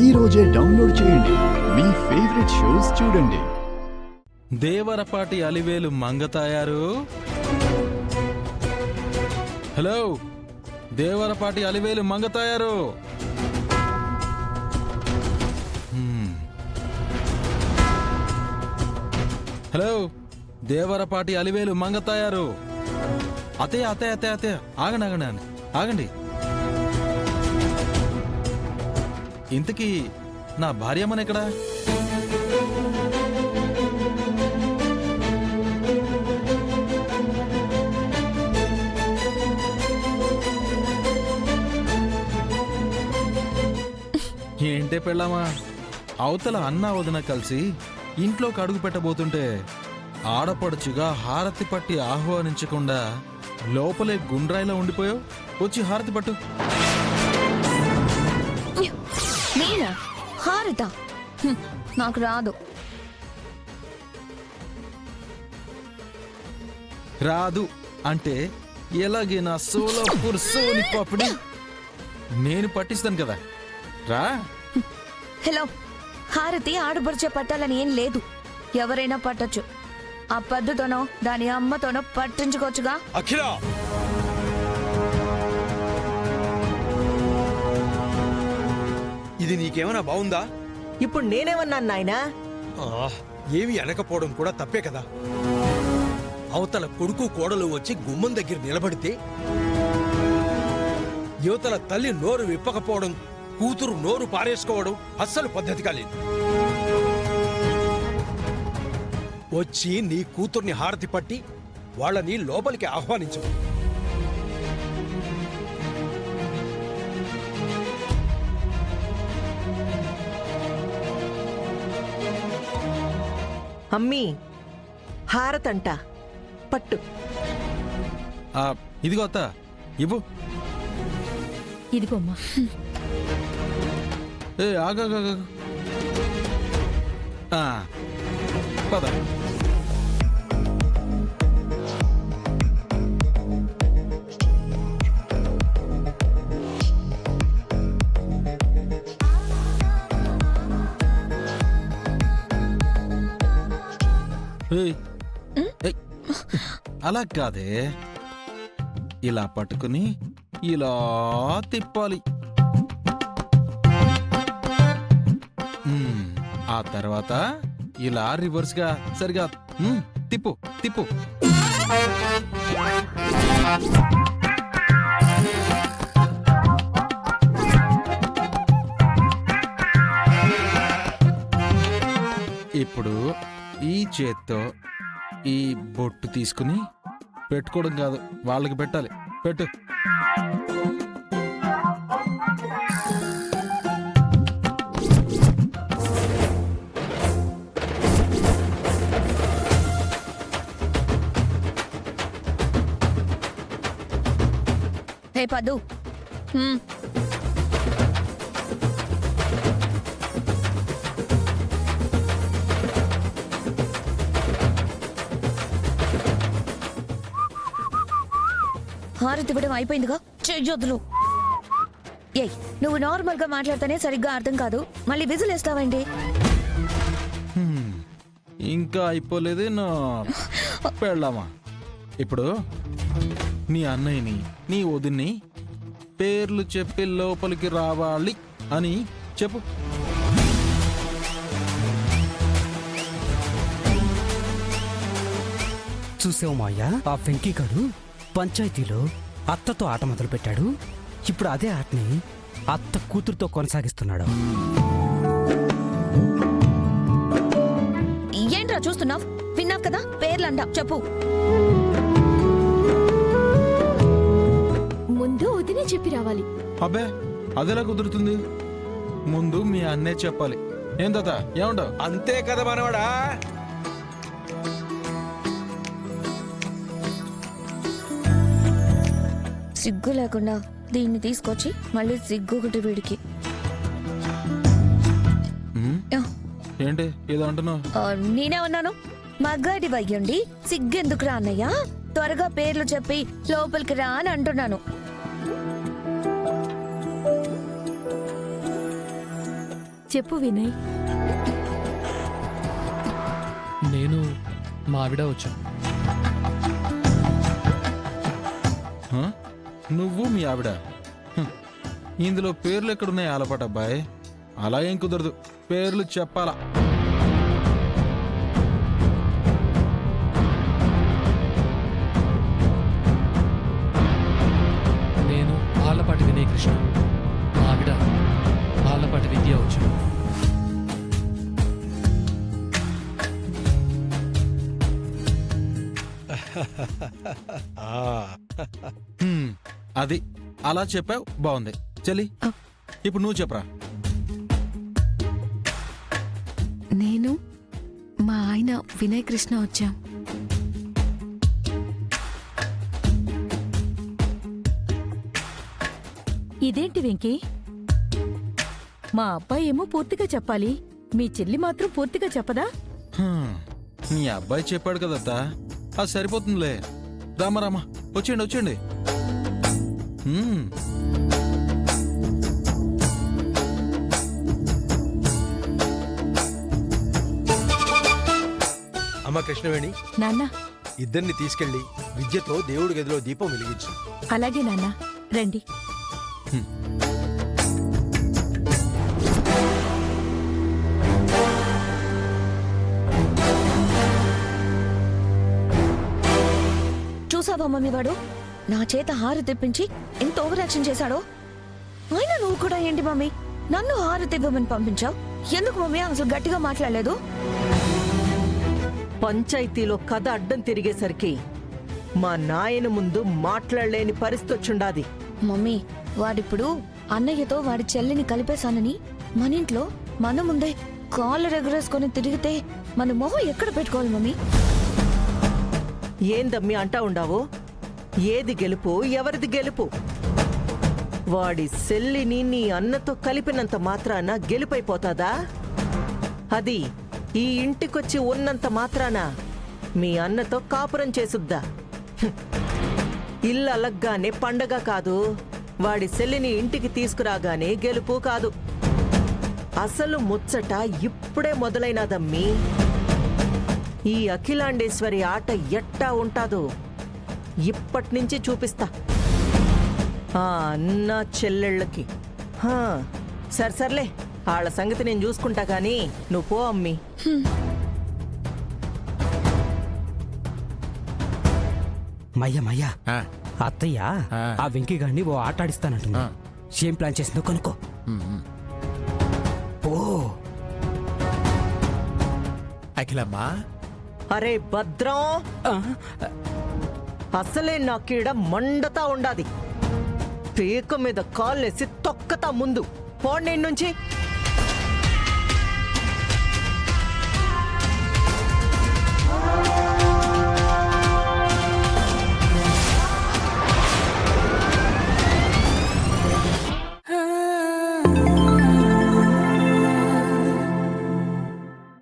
ఈ రోజే డౌన్లోడ్ చేయండి. మీ ఫేవరెట్ షోస్ చూడండి. దేవరపాటి అలివేలు మంగతాయారు. హలో, దేవరపాటి అలివేలు మంగతాయారు. హలో, దేవరపాటి అలివేలు మంగతాయారు. అతే అతే అతే అతే ఆగండి ఆగండి ఆగండి. ఇంతకీ నా భార్యమ్మని ఎక్కడా? ఏంటే పెళ్ళామా, అవతల అన్నా వదిన కలిసి ఇంట్లోకి అడుగు పెట్టబోతుంటే ఆడపడుచుగా హారతి పట్టి ఆహ్వానించకుండా లోపలే గుండ్రాయిలో ఉండిపోయావు. వచ్చి హారతి పట్టు. నేనా హారత? నాకు రాదు. రాదు అంటే ఎలాగే నా సోలాపూర్ సోని పాపిడి నేను పట్టిస్తాను కదా, రా. హలో, హారతి ఆడపడిచే పట్టాలని ఏం లేదు. ఎవరైనా పట్టొచ్చు. ఆ పద్దుతోనో దాని అమ్మతోనో పట్టించుకోవచ్చుగా. అఖిల, ఇది నీకేమైనా బాగుందా? ఇప్పుడు నేనేమన్నాను నాయనా? ఏమి అనకపోవడం కూడా తప్పే కదా. అవతల కొడుకు కోడలు వచ్చి గుమ్మం దగ్గర నిలబడితే యువతల తల్లి నోరు విప్పకపోవడం, కూతురు నోరు పారేసుకోవడం అస్సలు పద్ధతిగా లేదు. వచ్చి నీ కూతుర్ని హారతి పట్టి వాళ్ళని లోపలికి ఆహ్వానించు. అమ్మీ, హారతంట పట్టు. ఇదిగో అత్త, ఇవ్వు. ఇదిగోమ్మా. ఏ ఆగా పద. అలా కాదే, ఇలా పట్టుకుని ఇలా తిప్పాలి. ఆ తర్వాత ఇలా రివర్స్ గా సరిగా తిప్పు తిప్పు. ఇప్పుడు ఈ చేత్తో ఈ బొట్టు తీసుకుని పెట్టుకోవడం కాదు, వాళ్ళకి పెట్టాలి. పెట్టు. హే పద్దు, హారతి ఇవ్వడం అయిపోయిందిగా, చెయ్యొద్దులు. ఏయ్, నువ్వు నార్మల్ గా మాట్లాడితేనే సరిగ్గా అర్థం కాదు, మళ్ళీ విజిల్ వేస్తావండి. ఇంకా అయిపోలేదు నా పెళ్ళామా. ఇప్పుడు నీ అన్నయ్యని నీ వదిన్ని పేర్లు చెప్పి లోపలికి రావాలి అని చెప్పు. చూసావు మాయా, ఆ వెంకీ గారు పంచాయతీలో అత్తతో ఆట మొదలు పెట్టాడు. ఇప్పుడు అదే ఆటని అత్త కూతురుతో కొనసాగిస్తున్నాడు. ఏంట్రా చూస్తున్నావు? విన్నావు కదా, పేర్లంట చెప్పు. ముందు వదినే చెప్పి రావాలి. అబ్బే, అదెలా కుదురుతుంది? ముందు మీ అన్నే చెప్పాలి. ఏం తాత, ఏమంటావు? అంతే కదా మనవాడా. సిగ్గు లేకుండా దీన్ని తీసుకొచ్చి మళ్ళీ సిగ్గు ఒకటి వీడికి. ఏంటి ఏదో అంటున్నావు? నేనే ఉన్నాను. మగాడి వయ్యండి సిగ్గెందుకు రా అన్నయ్య, త్వరగా పేర్లు చెప్పి లోపలికి రా అని అంటున్నాను. చెప్పు వినయ్. నేను మా ఆవిడ వచ్చాం. హ? నువ్వు మీ ఆవిడ హ్. ఇందులో పేర్లు ఎక్కడున్నాయి ఆలపాట అబ్బాయి? అలా ఏం కుదరదు, పేర్లు చెప్పాలా. నేను ఆలపాటి వినయ్ కృష్ణ, మా ఆవిడ ఆలపాటి విద్య వచ్చాం. ఆ, హ్మ్, అది అలా చెప్పావు, బాగుంది. చెల్లి, ఇప్పుడు నువ్వు చెప్పరా. నేను మా ఆయన వినయ్ కృష్ణ వచ్చాం. ఇదేంటి వెంకీ? మా అబ్బాయి ఏమో పూర్తిగా చెప్పాలి, మీ చెల్లి మాత్రం పూర్తిగా చెప్పదా? హ్మ్, మీ అబ్బాయి చెప్పాడు కదత్తా, అది సరిపోతుందిలే. రామా వచ్చేయండి వచ్చేయండి. హ్మ్. అమ్మ కృష్ణవేణి, నాన్న, ఇద్దరిని తీసుకెళ్లి విద్యతో దేవుడి గదిలో దీపం వెలిగించు. అలాగే నాన్న, రండి. చూసావా మమ్మీ, వాడు నా చేత హారు తెప్పించి ఎంత ఓవర్ యాక్షన్ చేశాడో. అయినా నువ్వు కూడా ఏంటి మమ్మీ, నన్ను హారు తెప్పమని పంపించావు? ఎందుకు మమ్మీ అసలు గట్టిగా మాట్లాడలేదు? పంచాయతీలో కథ అడ్డం తిరిగేసరికి మా నాయన ముందు మాట్లాడలేని పరిస్థితి వచ్చుండాది. మమ్మీ, వాడిప్పుడు అన్నయ్యతో వాడి చెల్లిని కలిపేశానని మన ఇంట్లో మన ముందే కాళ్ళు ఎగరేసుకొని తిరిగితే మన మొహం ఎక్కడ పెట్టుకోవాలి మమ్మీ? ఏందమ్మి అంటా ఉండావు? ఏది గెలుపు, ఎవరిది గెలుపు? వాడి సెల్లిని నీ అన్నతో కలిపినంత మాత్రాన గెలుపైపోతాదా? అది ఈ ఇంటికొచ్చి ఉన్నంత మాత్రాన మీ అన్నతో కాపురం చేసుద్దా? హ్మ్. ఇల్లు అలగ్గానే పండగ కాదు, వాడి సెల్లిని ఇంటికి తీసుకురాగానే గెలుపు కాదు. అసలు ముచ్చట ఇప్పుడే మొదలైనదమ్మీ. ఈ అఖిలాండేశ్వరి ఆట ఎట్టా ఉంటాదో ఇప్పటినుంచి చూపిస్తా ఆ అన్న చెల్లెళ్ళకి. సర్లే, వాళ్ళ సంగతి నేను చూసుకుంటా గాని నువ్వు పో అమ్మి. మయ్యా అత్తయ్య ఆ వెంకీ గారిని ఓ ఆట ఆడిస్తానంటున్నా. ఏం ప్లాన్ చేసిందో కనుక్కో. ఓ అఖిలమ్మా, అరే భద్రం, అసలే నాకీడ మండతా ఉండాది. పేక మీద కాళ్ళేసి తొక్కతా ముందు పోండి నుంచి.